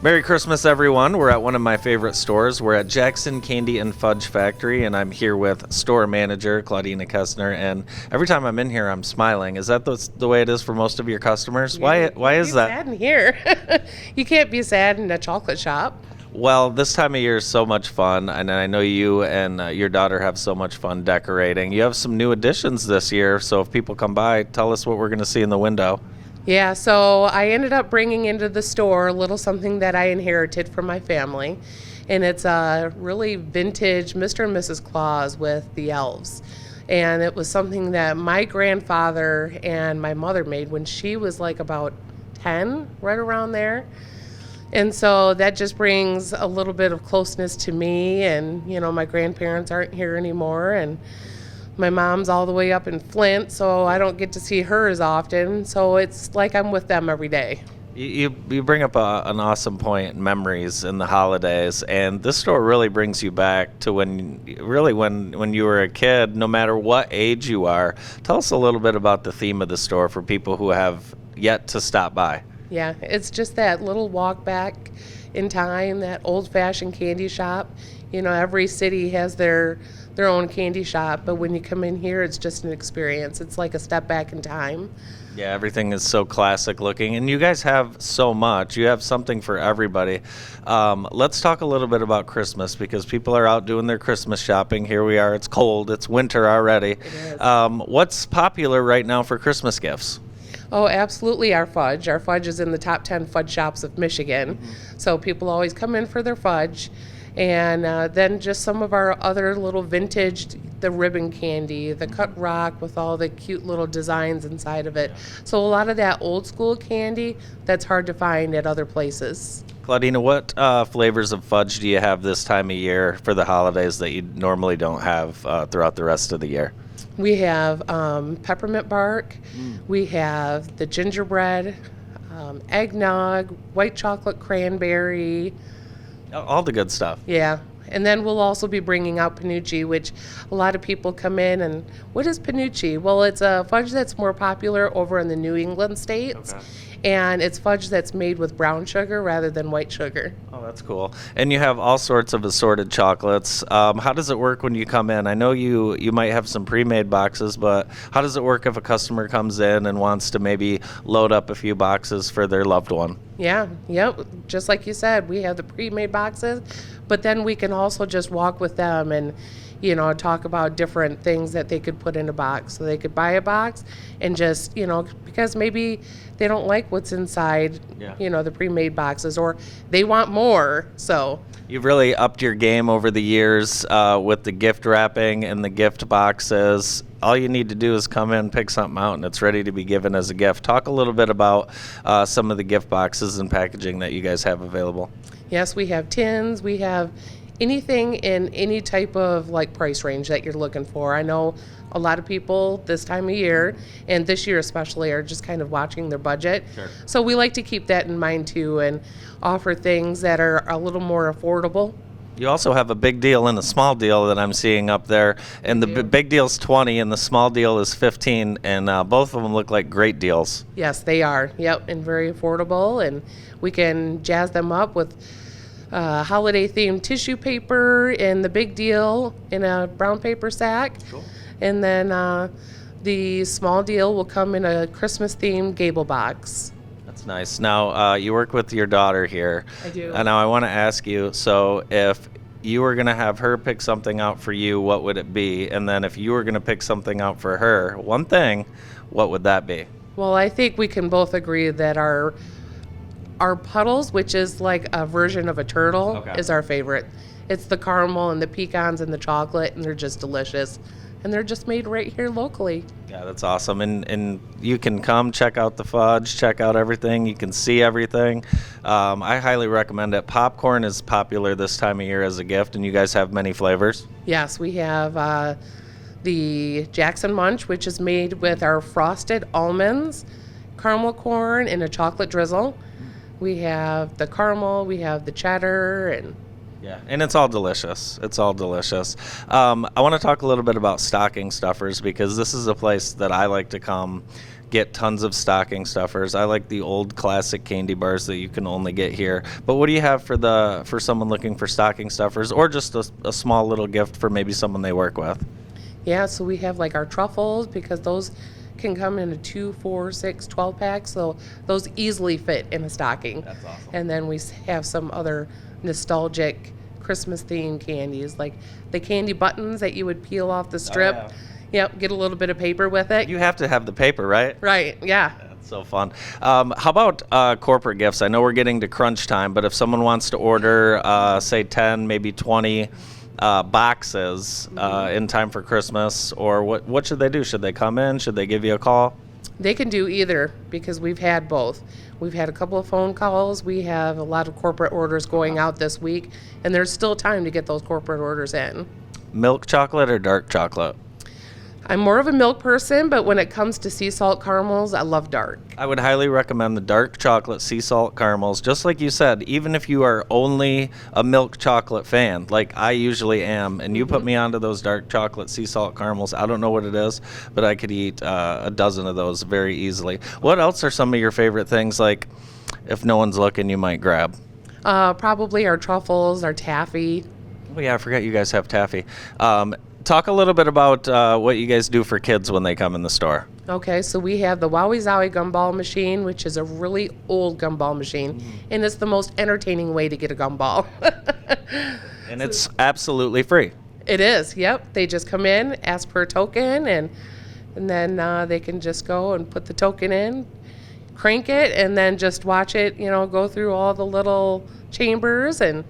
Merry Christmas, everyone. We're at one of my favorite stores. We're at Jackson Candy and Fudge Factory, and I'm here with store manager Claudina Kestner. And every time I'm in here, I'm smiling. Is that the way it is for most of your customers? Why is that? Sad in here. You can't be sad in a chocolate shop. Well, this time of year is so much fun, and I know you and your daughter have so much fun decorating. You have some new additions this year, so if people come by, tell us what we're going to see in the window. Yeah, so I ended up bringing into the store a little something that I inherited from my family, and it's a really vintage Mr. and Mrs. Claus with the elves. And it was something that my grandfather and my mother made when she was like about 10, right around there. And so that just brings a little bit of closeness to me, and my grandparents aren't here anymore, and my mom's all the way up in Flint, so I don't get to see her as often. So it's like I'm with them every day. You bring up an awesome point, memories in the holidays, and this store really brings you back to when you were a kid, no matter what age you are. Tell us a little bit about the theme of the store for people who have yet to stop by. Yeah, it's just that little walk back in time, that old-fashioned candy shop. Every city has their own candy shop, but when you come in here, it's just an experience. It's like a step back in time. Yeah, everything is so classic looking, and you guys have so much. You have something for everybody. Let's talk a little bit about Christmas, because people are out doing their Christmas shopping. Here we are. It's cold. It's winter already. It is. What's popular right now for Christmas gifts? Oh, absolutely, our fudge. Our fudge is in the top 10 fudge shops of Michigan. So people always come in for their fudge. And then just some of our other little vintage, the ribbon candy, the cut rock with all the cute little designs inside of it. So a lot of that old school candy that's hard to find at other places. Claudina, what flavors of fudge do you have this time of year for the holidays that you normally don't have throughout the rest of the year? We have peppermint bark. We have the gingerbread, eggnog, white chocolate cranberry. All the good stuff. Yeah. And then we'll also be bringing out panucci, which a lot of people come in and, what is panucci? Well, it's a fudge that's more popular over in the New England states. Okay. And it's fudge that's made with brown sugar rather than white sugar. Oh, that's cool. And you have all sorts of assorted chocolates. How does it work when you come in? I know you might have some pre-made boxes, but how does it work if a customer comes in and wants to maybe load up a few boxes for their loved one? Yeah, yep. Just like you said, we have the pre-made boxes, but then we can also just walk with them and talk about different things that they could put in a box. So they could buy a box and just, because maybe they don't like what's inside, the pre-made boxes, or they want more. So you've really upped your game over the years with the gift wrapping and the gift boxes. All you need to do is come in, pick something out, and it's ready to be given as a gift. Talk a little bit about some of the gift boxes and packaging that you guys have available. Yes, we have tins. We have anything in any type of price range that you're looking for. I know a lot of people this time of year, and this year especially, are just kind of watching their budget. Sure. So we like to keep that in mind too, and offer things that are a little more affordable. You also have a big deal and a small deal that I'm seeing up there, and the big deal's 20 and the small deal is 15, and both of them look like great deals. Yes, they are. Yep, and very affordable, and we can jazz them up with holiday themed tissue paper and the big deal in a brown paper sack. Cool. And then the small deal will come in a Christmas themed gable box. That's nice. Now, you work with your daughter here. I do. And now I want to ask you, so if you were going to have her pick something out for you, what would it be? And then if you were going to pick something out for her, one thing, what would that be? Well, I think we can both agree that our puddles, which is like a version of a turtle, Okay. is our favorite. It's the caramel and the pecans and the chocolate, and they're just delicious. And they're just made right here locally. Yeah, that's awesome. And you can come check out the fudge, check out everything. You can see everything. I highly recommend it. Popcorn is popular this time of year as a gift, and you guys have many flavors. Yes, we have the Jackson Munch, which is made with our frosted almonds, caramel corn, and a chocolate drizzle. We have the caramel, we have the cheddar, and Yeah, and it's all delicious. It's all delicious. I want to talk a little bit about stocking stuffers, because this is a place that I like to come get tons of stocking stuffers. I like the old classic candy bars that you can only get here. But what do you have for someone looking for stocking stuffers, or just a small little gift for maybe someone they work with? Yeah, so we have like our truffles, because those can come in a 2, 4, 6, 12 pack, so those easily fit in a stocking. That's awesome. And then we have some other nostalgic Christmas themed candies, like the candy buttons that you would peel off the strip. yeah. Yep, get a little bit of paper with it. You have to have the paper, right? Right, yeah. That's so fun. How about corporate gifts? I know we're getting to crunch time, but if someone wants to order, say 10, maybe 20 boxes in time for Christmas, or what should they do? Should they come in? Should they give you a call? They can do either, because we've had both. We've had a couple of phone calls. We have a lot of corporate orders going out this week, and there's still time to get those corporate orders in. Milk chocolate or dark chocolate? I'm more of a milk person, but when it comes to sea salt caramels, I love dark. I would highly recommend the dark chocolate sea salt caramels. Just like you said, even if you are only a milk chocolate fan, like I usually am, and you put me onto those dark chocolate sea salt caramels, I don't know what it is, but I could eat a dozen of those very easily. What else are some of your favorite things, like if no one's looking, you might grab? Probably our truffles, our taffy. Oh yeah, I forgot you guys have taffy. Talk a little bit about what you guys do for kids when they come in the store. Okay, so we have the Wowie Zowie gumball machine, which is a really old gumball machine, and it's the most entertaining way to get a gumball. And it's absolutely free. It is, yep. They just come in, ask for a token, and then they can just go and put the token in, crank it, and then just watch it, go through all the little chambers. And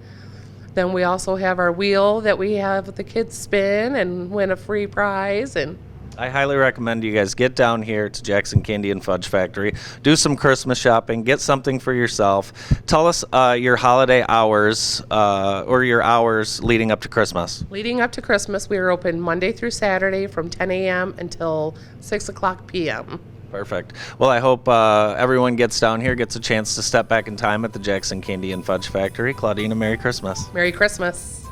then we also have our wheel that we have the kids spin and win a free prize. And I highly recommend you guys get down here to Jackson Candy and Fudge Factory, do some Christmas shopping, get something for yourself. Tell us your holiday hours or your hours leading up to Christmas. leading up to Christmas, we are open Monday through Saturday from 10 a.m. until 6 o'clock p.m. Perfect. Well, I hope everyone gets down here, gets a chance to step back in time at the Jackson Candy and Fudge Factory. Claudina, Merry Christmas. Merry Christmas.